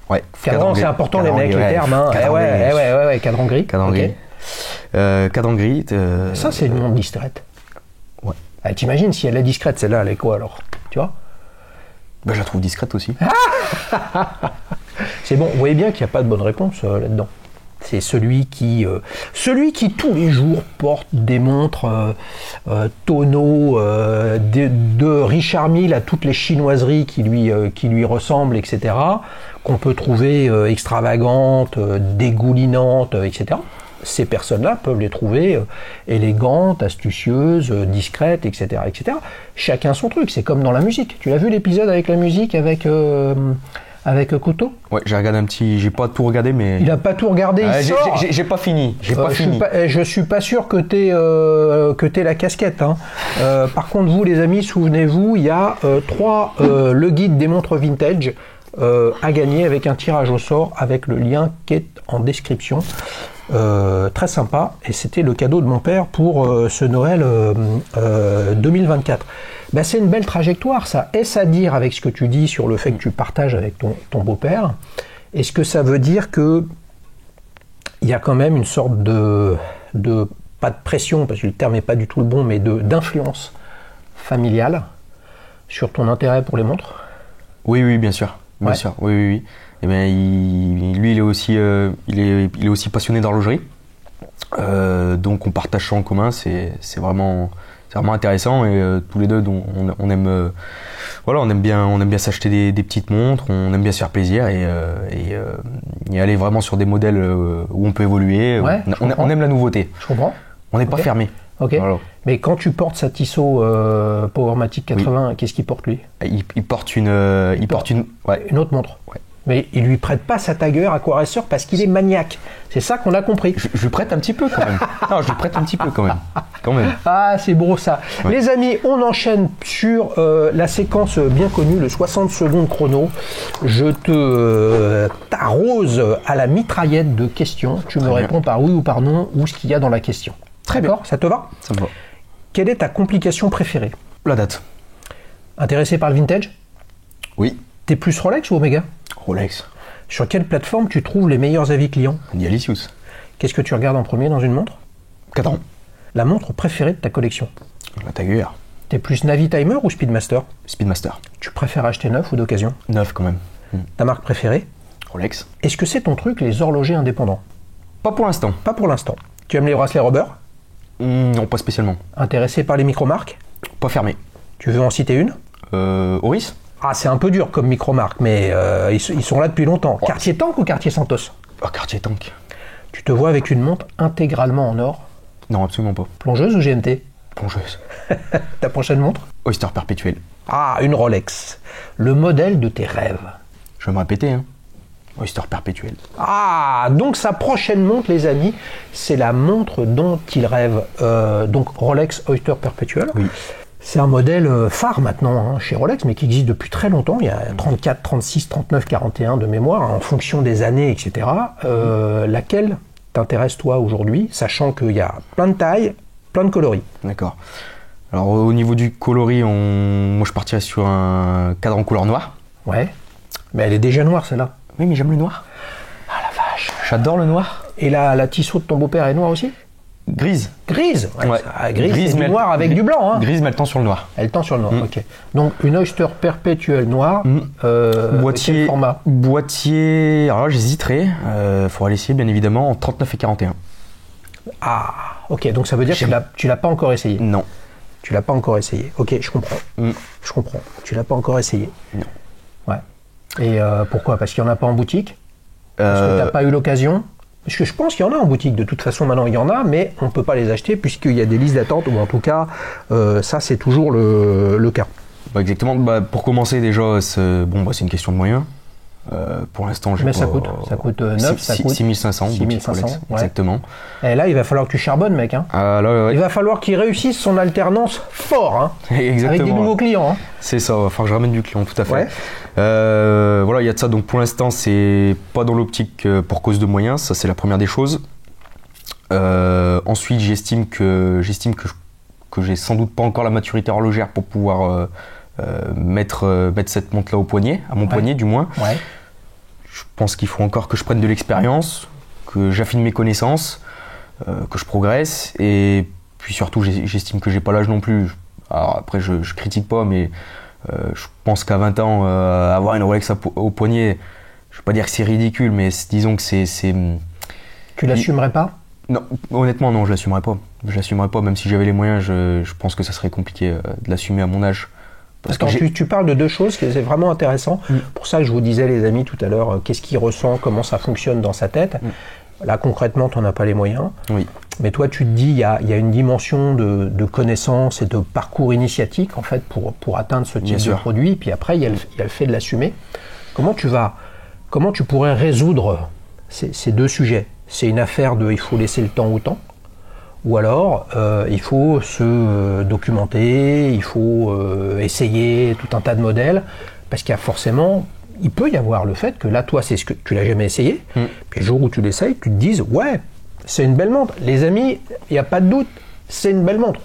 Ouais. Cadran, c'est important, les mecs, les termes. Hein. Ouais, cadran gris. Cadran gris. Cadran gris. Ça, c'est une montre discrète. Ouais. Ah, t'imagines si elle est discrète, celle-là, elle est quoi alors? Tu vois? Ben, je la trouve discrète aussi. C'est bon, vous voyez bien qu'il n'y a pas de bonne réponse là-dedans. C'est celui qui tous les jours porte des montres tonneaux de Richard Mille à toutes les chinoiseries qui lui ressemblent, etc., qu'on peut trouver extravagantes, dégoulinantes, etc. Ces personnes-là peuvent les trouver élégantes, astucieuses, discrètes, etc., etc. Chacun son truc, c'est comme dans la musique. Tu l'as vu l'épisode avec la musique avec Koto? Ouais, j'ai regardé un petit... J'ai pas tout regardé, mais... Il a pas tout regardé, il sort. J'ai pas fini. Je suis pas sûr que t'aies la casquette. Hein. Par contre, vous, les amis, souvenez-vous, il y a le guide des montres vintage à gagner avec un tirage au sort avec le lien qui est en description. Très sympa, et c'était le cadeau de mon père pour ce Noël 2024. Ben, c'est une belle trajectoire, ça. Est-ce à dire avec ce que tu dis sur le fait que tu partages avec ton beau-père? Est-ce que ça veut dire que il y a quand même une sorte de pas de pression, parce que le terme n'est pas du tout le bon, mais d'influence familiale sur ton intérêt pour les montres? Oui, bien sûr. Bien sûr, oui. Et bien, lui, il est aussi passionné d'horlogerie. Donc, on partage ça en commun. C'est vraiment intéressant. Et tous les deux, on aime bien s'acheter des petites montres. On aime bien se faire plaisir et aller vraiment sur des modèles où on peut évoluer. Ouais, on aime la nouveauté. Je comprends. On n'est pas fermé. Ok. Voilà. Mais quand tu portes sa Tissot Powermatic 80, oui. Qu'est-ce qu'il porte lui? Il porte une autre montre. Ouais. Mais il lui prête pas sa Tiger Aquaracer parce qu'il est maniaque. C'est ça qu'on a compris. Je lui prête un petit peu quand même. Non, je lui prête un petit peu quand même. Ah, c'est beau ça. Ouais. Les amis, on enchaîne sur la séquence bien connue, le 60 secondes chrono. Je t'arrose à la mitraillette de questions. Tu me réponds par oui ou par non ou ce qu'il y a dans la question. Très D'accord, bien. Ça te va? Ça me va. Quelle est ta complication préférée? La date. Intéressé par le vintage? Oui. T'es plus Rolex ou Omega? Rolex. Sur quelle plateforme tu trouves les meilleurs avis clients? AliShoes. Qu'est-ce que tu regardes en premier dans une montre? Cadran. La montre préférée de ta collection? La Tiger. T'es plus Navitimer ou Speedmaster? Speedmaster. Tu préfères acheter neuf ou d'occasion? Neuf quand même. Ta marque préférée? Rolex. Est-ce que c'est ton truc, les horlogers indépendants? Pas pour l'instant. Pas pour l'instant. Tu aimes les bracelets rubber? Non, pas spécialement. Intéressé par les micro-marques? Pas fermé. Tu veux en citer une? Oris. Ah, c'est un peu dur comme micro-marque, mais ils sont là depuis longtemps. Ouais. Cartier Tank ou Cartier Santos? Cartier Tank. Tu te vois avec une montre intégralement en or? Non, absolument pas. Plongeuse ou GMT? Plongeuse. Ta prochaine montre? Oyster perpétuel. Ah, une Rolex. Le modèle de tes rêves. Je vais me répéter, hein. Oyster perpétuel. Ah, donc sa prochaine montre, les amis, c'est la montre dont il rêve. Donc Rolex Oyster Perpetual. Oui. C'est un modèle phare maintenant chez Rolex, mais qui existe depuis très longtemps. Il y a 34, 36, 39, 41 de mémoire, en fonction des années, etc. Laquelle t'intéresse toi aujourd'hui, sachant qu'il y a plein de tailles, plein de coloris? D'accord. Alors au niveau du coloris, moi je partirais sur un cadre en couleur noire. Ouais. Mais elle est déjà noire celle-là. Oui, mais j'aime le noir. Ah la vache. J'adore le noir. Et la Tissot de ton beau-père est noire aussi? Grise. Grise. Ouais. Grise, c'est mais du noir avec du blanc. Hein. Grise, mais elle tend sur le noir. Elle tend sur le noir, ok. Donc une Oyster perpétuelle noire, Boîtier, quel format? Boîtier, alors là j'hésiterai, faudra l'essayer bien évidemment en 39 et 41. Ah, ok, donc ça veut dire que tu l'as pas encore essayé? Non. Tu l'as pas encore essayé, ok, je comprends. Je comprends, tu l'as pas encore essayé? Non. Ouais. Et pourquoi? Parce qu'il n'y en a pas en boutique? Parce que tu n'as pas eu l'occasion? Parce que je pense qu'il y en a en boutique, de toute façon maintenant il y en a, mais on ne peut pas les acheter puisqu'il y a des listes d'attente, ou en tout cas, ça c'est toujours le cas. Bah, exactement, pour commencer déjà, c'est une question de moyens. Pour l'instant, j'ai mais pas... ça coûte neuf, ça coûte 6500, 6500, ouais. exactement. Et là, il va falloir que tu charbonnes, mec. Hein. Ah, là, ouais. Il va falloir qu'il réussisse son alternance fort, hein, exactement. avec des nouveaux clients. Hein. C'est ça, il va falloir que je ramène du client, tout à fait. Ouais. Voilà, il y a de ça. Donc pour l'instant, c'est pas dans l'optique pour cause de moyens, ça c'est la première des choses. Ensuite, j'estime que j'ai sans doute pas encore la maturité horlogère pour pouvoir mettre cette montre-là au poignet, à mon poignet du moins. Ouais. Je pense qu'il faut encore que je prenne de l'expérience, que j'affine mes connaissances, que je progresse, et puis surtout j'estime que j'ai pas l'âge non plus. Alors après je critique pas, mais je pense qu'à 20 ans avoir une Rolex au poignet, je vais pas dire que c'est ridicule, mais disons que c'est... Tu l'assumerais pas? Non, honnêtement non, je l'assumerais pas. Je l'assumerais pas, même si j'avais les moyens, je pense que ça serait compliqué de l'assumer à mon âge. Attends, tu parles de deux choses qui c'est vraiment intéressant. Pour ça que je vous disais, les amis, tout à l'heure, qu'est-ce qu'il ressent, comment ça fonctionne dans sa tête. Là, concrètement, tu n'en as pas les moyens. Oui. Mais toi, tu te dis, il y a une dimension de connaissance et de parcours initiatique, en fait, pour atteindre ce type de produit. Puis après, il y a le fait de l'assumer. Comment tu pourrais résoudre ces deux sujets? C'est une affaire de il faut laisser le temps au temps, ou alors il faut se documenter, il faut essayer tout un tas de modèles, parce qu'il y a forcément, il peut y avoir le fait que là, toi, c'est ce que tu l'as jamais essayé, puis le jour où tu l'essayes, tu te dises, ouais, c'est une belle montre. Les amis, il n'y a pas de doute, c'est une belle montre.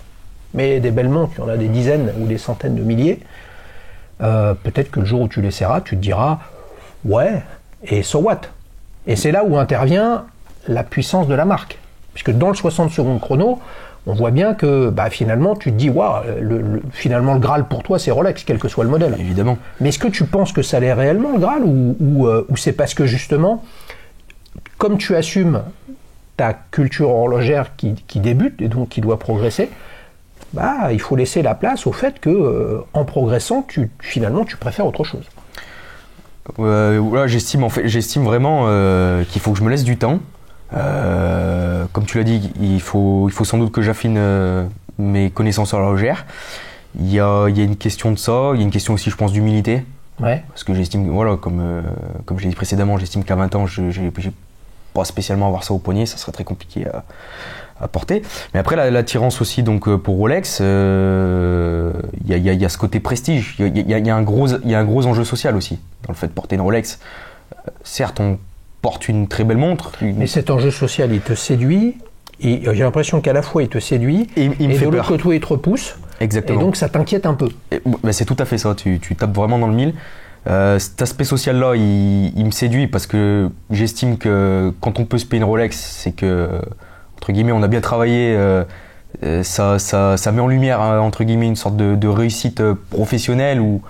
Mais des belles montres, il y en a des dizaines ou des centaines de milliers. Peut-être que le jour où tu l'essaieras, tu te diras, ouais, et so what? Et c'est là où intervient la puissance de la marque. Puisque dans le 60 secondes chrono, on voit bien que finalement, tu te dis, waouh, finalement, le Graal pour toi, c'est Rolex, quel que soit le modèle. Évidemment. Mais est-ce que tu penses que ça l'est réellement, le Graal, ou c'est parce que justement, comme tu assumes ta culture horlogère qui débute et donc qui doit progresser, il faut laisser la place au fait que, en progressant, finalement, tu préfères autre chose. J'estime vraiment qu'il faut que je me laisse du temps. Comme tu l'as dit, il faut sans doute que j'affine mes connaissances horlogères. Il y a une question de ça, il y a une question aussi, je pense, d'humilité. Ouais. Parce que j'estime, voilà, comme je l'ai dit précédemment, j'estime qu'à 20 ans, j'ai pas spécialement avoir ça au poignet, ça serait très compliqué à porter. Mais après, l'attirance aussi, donc pour Rolex, il y a ce côté prestige. Il y a un gros enjeu social aussi dans le fait de porter une Rolex. Certes, on porte une très belle montre. Mais cet enjeu social, il te séduit. Et j'ai l'impression qu'à la fois il te séduit et de l'autre côté il te repousse. Exactement. Et donc ça t'inquiète un peu. C'est tout à fait ça. Tu tapes vraiment dans le mille. Cet aspect social-là, il me séduit parce que j'estime que quand on peut se payer une Rolex, c'est que entre guillemets, on a bien travaillé. Ça met en lumière entre guillemets une sorte de réussite professionnelle ou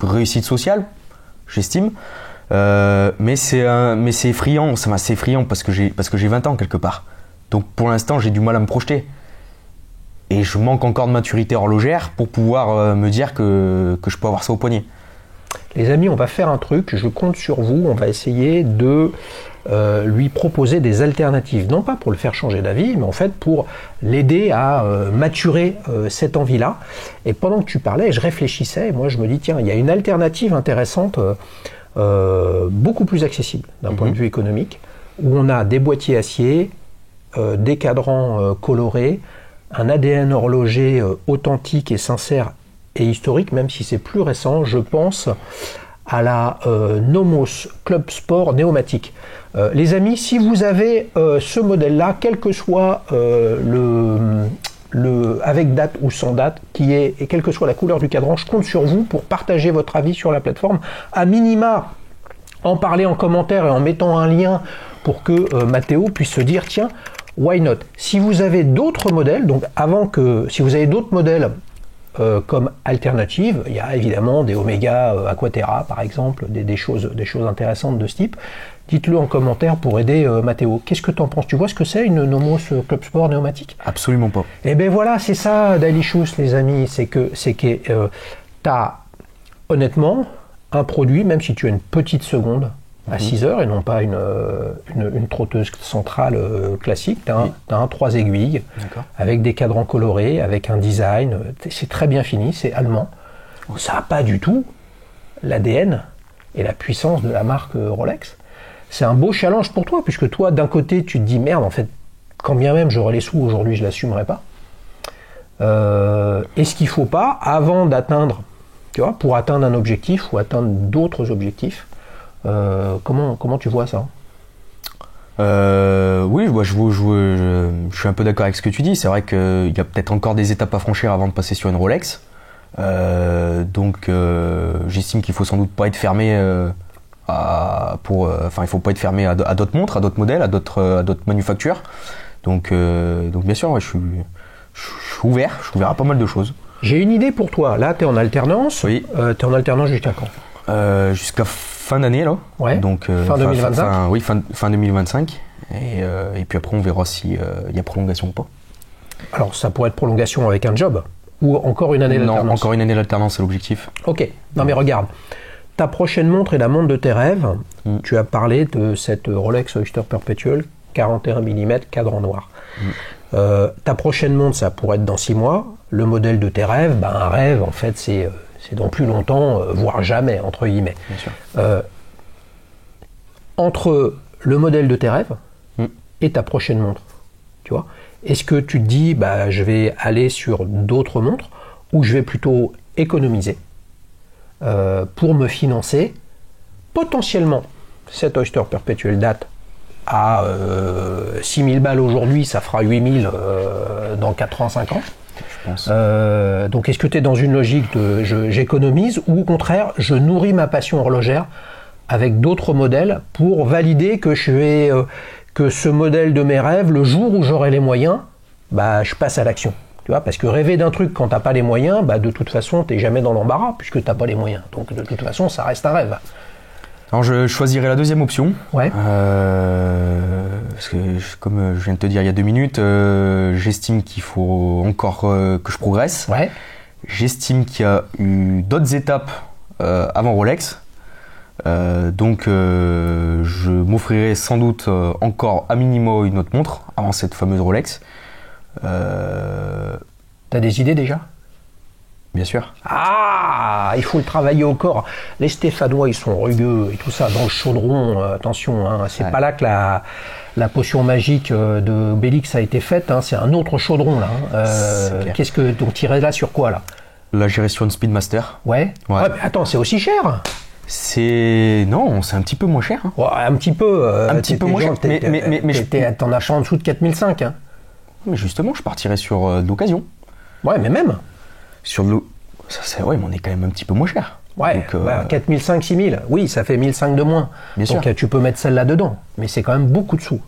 réussite sociale, j'estime. Mais c'est effrayant, c'est effrayant parce que j'ai 20 ans quelque part. Donc pour l'instant, j'ai du mal à me projeter. Et je manque encore de maturité horlogère pour pouvoir me dire que je peux avoir ça au poignet. Les amis, on va faire un truc, je compte sur vous, on va essayer de lui proposer des alternatives, non pas pour le faire changer d'avis, mais en fait pour l'aider à maturer cette envie-là. Et pendant que tu parlais, je réfléchissais, et moi je me dis, tiens, il y a une alternative intéressante, beaucoup plus accessible d'un point de vue économique, où on a des boîtiers acier, des cadrans colorés, un ADN horloger authentique et sincère et historique, même si c'est plus récent. Je pense à la Nomos Club Sport Néomatique. Les amis, si vous avez ce modèle-là, quel que soit avec date ou sans date, et quelle que soit la couleur du cadran, je compte sur vous pour partager votre avis sur la plateforme. À minima, en parler en commentaire et en mettant un lien pour que Mathéo puisse se dire, tiens, why not? Si vous avez d'autres modèles, donc si vous avez d'autres modèles comme alternative, il y a évidemment des Omega Aquaterra par exemple, des choses intéressantes de ce type. Dites-le en commentaire pour aider Mathéo. Qu'est-ce que tu en penses? Tu vois ce que c'est une Nomos Club Sport Néomatique? Absolument pas. Et bien voilà, c'est ça Daily Shoes les amis, c'est que tu as honnêtement un produit, même si tu as une petite seconde à 6 heures et non pas une trotteuse centrale classique, tu as un 3 aiguilles avec des cadrans colorés, avec un design, c'est très bien fini, c'est allemand. Ça n'a pas du tout l'ADN et la puissance de la marque Rolex. C'est un beau challenge pour toi, puisque toi d'un côté tu te dis merde, en fait quand bien même j'aurai les sous aujourd'hui je ne l'assumerai pas. Est-ce qu'il ne faut pas, avant d'atteindre, tu vois, pour atteindre un objectif ou atteindre d'autres objectifs, comment tu vois ça? Oui, je suis un peu d'accord avec ce que tu dis. C'est vrai qu'il y a peut-être encore des étapes à franchir avant de passer sur une Rolex. Donc j'estime qu'il faut sans doute pas être fermé il faut pas être fermé à d'autres montres, à d'autres modèles, à d'autres manufactures. Donc bien sûr, ouais, je suis ouvert à pas mal de choses. J'ai une idée pour toi. Là, tu es en alternance. Oui. Tu es en alternance jusqu'à quand? Jusqu'à fin d'année là. Ouais. Donc fin 2025. Fin 2025. Et puis après on verra si il y a prolongation ou pas. Alors ça pourrait être prolongation avec un job ou encore une année d'alternance? Non, encore une année d'alternance, c'est l'objectif. Ok. Non mais regarde, ta prochaine montre est la montre de tes rêves. Tu as parlé de cette Rolex Oyster Perpetual 41 mm cadran noir. Ta prochaine montre, ça pourrait être dans 6 mois. Le modèle de tes rêves, un rêve en fait c'est dans plus longtemps, voire jamais, entre guillemets. Bien sûr. Entre le modèle de tes rêves et ta prochaine montre, tu vois, est-ce que tu te dis, je vais aller sur d'autres montres ou je vais plutôt économiser pour me financer potentiellement cette Oyster Perpetual date à 6000 balles aujourd'hui, ça fera 8000 dans 4 ans, 5 ans. Je pense. Donc est-ce que tu es dans une logique de j'économise ou au contraire je nourris ma passion horlogère avec d'autres modèles pour valider que que ce modèle de mes rêves, le jour où j'aurai les moyens, je passe à l'action. Tu vois, parce que rêver d'un truc quand t'as pas les moyens, de toute façon t'es jamais dans l'embarras puisque t'as pas les moyens. Donc de toute façon ça reste un rêve. Alors je choisirais la deuxième option. Ouais. Parce que comme je viens de te dire il y a 2 minutes, j'estime qu'il faut encore que je progresse. Ouais. J'estime qu'il y a eu d'autres étapes avant Rolex. Donc je m'offrirai sans doute encore à minima une autre montre avant cette fameuse Rolex. T'as des idées déjà? Bien sûr. Ah, il faut le travailler au corps. Les Stéphanois, ils sont rugueux et tout ça. Dans le chaudron, attention, c'est pas là que la potion magique de Bélix a été faite. C'est un autre chaudron là. Qu'est-ce que donc tirer là sur quoi là? Là, j'irai sur une Speedmaster. Ouais. Mais attends, c'est aussi cher. Non, c'est un petit peu moins cher. Ouais, un petit peu. Un petit peu moins cher. Mais t'en as pas en dessous de 4005. Mais justement, je partirais sur de l'occasion. Ouais, mais même. Sur de ouais, mais on est quand même un petit peu moins cher. Ouais, 4005, 6000. Oui, ça fait 1005 de moins. Bien donc sûr. Tu peux mettre celle-là dedans. Mais c'est quand même beaucoup de sous.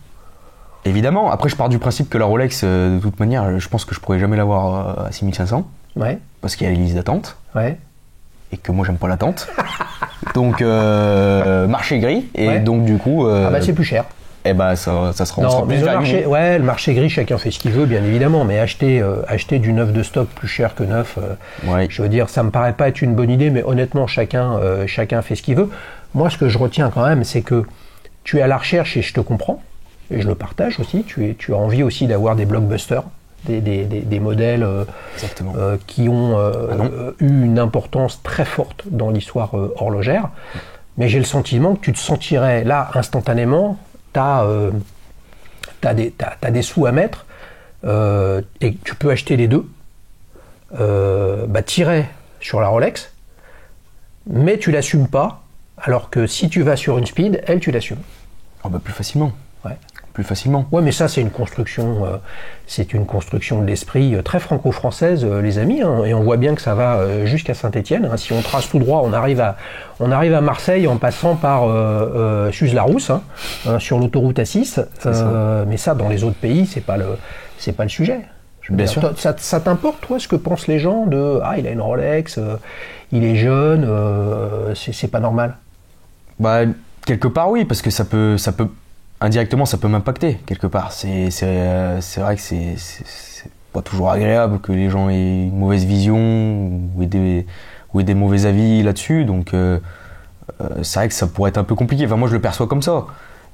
Évidemment. Après, je pars du principe que la Rolex, de toute manière, je pense que je pourrais jamais l'avoir à 6500. Ouais. Parce qu'il y a les listes d'attente. Ouais. Et que moi, j'aime pas l'attente. Donc, marché gris. Et donc, du coup... c'est plus cher. Eh ça sera... Non, mais le marché gris, chacun fait ce qu'il veut, bien évidemment, mais acheter du neuf de stock plus cher que neuf, je veux dire, ça me paraît pas être une bonne idée, mais honnêtement, chacun fait ce qu'il veut. Moi, ce que je retiens quand même, c'est que tu es à la recherche, et je te comprends, et je le partage aussi, tu as envie aussi d'avoir des blockbusters, des modèles qui ont eu une importance très forte dans l'histoire horlogère, mais j'ai le sentiment que tu te sentirais là instantanément, t'as des sous à mettre, et tu peux acheter les deux, tirer sur la Rolex, mais tu l'assumes pas, alors que si tu vas sur une Speed, elle, tu l'assumes. Plus facilement. Ouais. Plus facilement. Ouais, mais ça, c'est une construction de l'esprit très franco-française, les amis, hein, et on voit bien que ça va jusqu'à Saint-Étienne. Hein. Si on trace tout droit, on arrive à Marseille en passant par Suse-la-Rousse, sur l'autoroute A6. Mais ça, dans les autres pays, c'est pas le sujet. Bien sûr. Ça t'importe, toi, ce que pensent les gens de « Ah, il a une Rolex, il est jeune, c'est pas normal ». Quelque part, oui, parce que ça peut indirectement, ça peut m'impacter, quelque part. C'est vrai que c'est pas toujours agréable que les gens aient une mauvaise vision ou aient des mauvais avis là-dessus. Donc, c'est vrai que ça pourrait être un peu compliqué. Enfin, moi, je le perçois comme ça.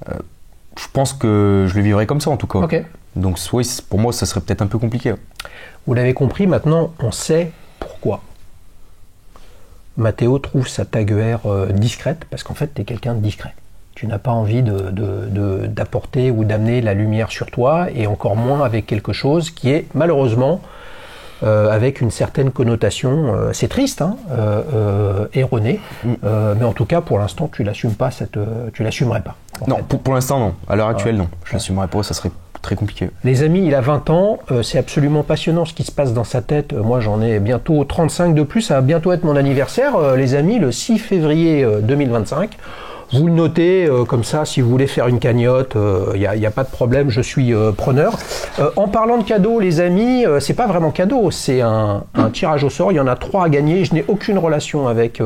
Je pense que je le vivrais comme ça, en tout cas. Okay. Donc, oui, pour moi, ça serait peut-être un peu compliqué. Vous l'avez compris, maintenant, on sait pourquoi Matteo trouve sa taguère discrète, parce qu'en fait, tu es quelqu'un de discret. Tu n'as pas envie d'apporter ou d'amener la lumière sur toi, et encore moins avec quelque chose qui est malheureusement avec une certaine connotation, c'est triste, erronée, mais en tout cas pour l'instant tu l'assumes pas, tu l'assumerais pas. Non, pour l'instant non, à l'heure actuelle non, je l'assumerais pas, ça serait très compliqué. Les amis, il a 20 ans, c'est absolument passionnant ce qui se passe dans sa tête. Moi j'en ai bientôt 35 de plus, ça va bientôt être mon anniversaire, les amis, le 6 février 2025. Vous le notez comme ça, si vous voulez faire une cagnotte, y a pas de problème, je suis preneur. En parlant de cadeaux, les amis, c'est pas vraiment cadeau, c'est un tirage au sort. Il y en a 3 à gagner. Je n'ai aucune relation avec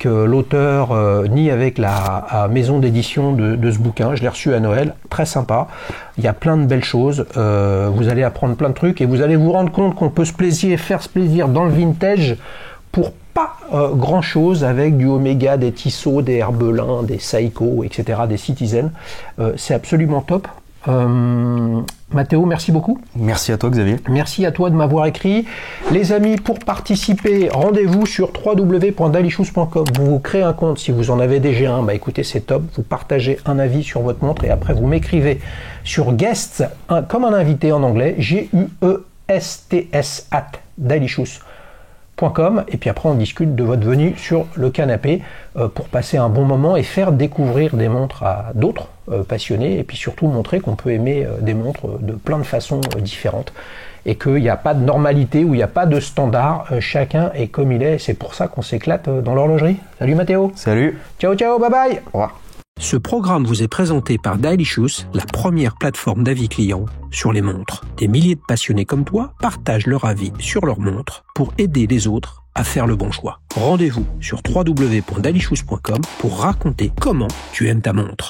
l'auteur ni avec la maison d'édition de ce bouquin. Je l'ai reçu à Noël, très sympa. Il y a plein de belles choses. Vous allez apprendre plein de trucs et vous allez vous rendre compte qu'on peut faire ce plaisir dans le vintage pour pas grand chose, avec du Omega, des Tissot, des Herbelin, des Seiko, etc., des Citizen. C'est absolument top. Matteo, merci beaucoup. Merci à toi, Xavier. Merci à toi de m'avoir écrit. Les amis, pour participer, rendez-vous sur www.dailyshooz.com. Vous créez un compte. Si vous en avez déjà un, écoutez, c'est top. Vous partagez un avis sur votre montre et après vous m'écrivez sur guests, comme un invité en anglais, GUESTS @dailyshooz.com. Et puis après on discute de votre venue sur le canapé pour passer un bon moment et faire découvrir des montres à d'autres passionnés, et puis surtout montrer qu'on peut aimer des montres de plein de façons différentes et qu'il n'y a pas de normalité ou il n'y a pas de standard, chacun est comme il est, c'est pour ça qu'on s'éclate dans l'horlogerie. Salut Matteo. Salut. Ciao ciao, bye bye. Au revoir. Ce programme vous est présenté par Daily Shoes, la première plateforme d'avis clients sur les montres. Des milliers de passionnés comme toi partagent leur avis sur leurs montres pour aider les autres à faire le bon choix. Rendez-vous sur www.dailyshooz.com pour raconter comment tu aimes ta montre.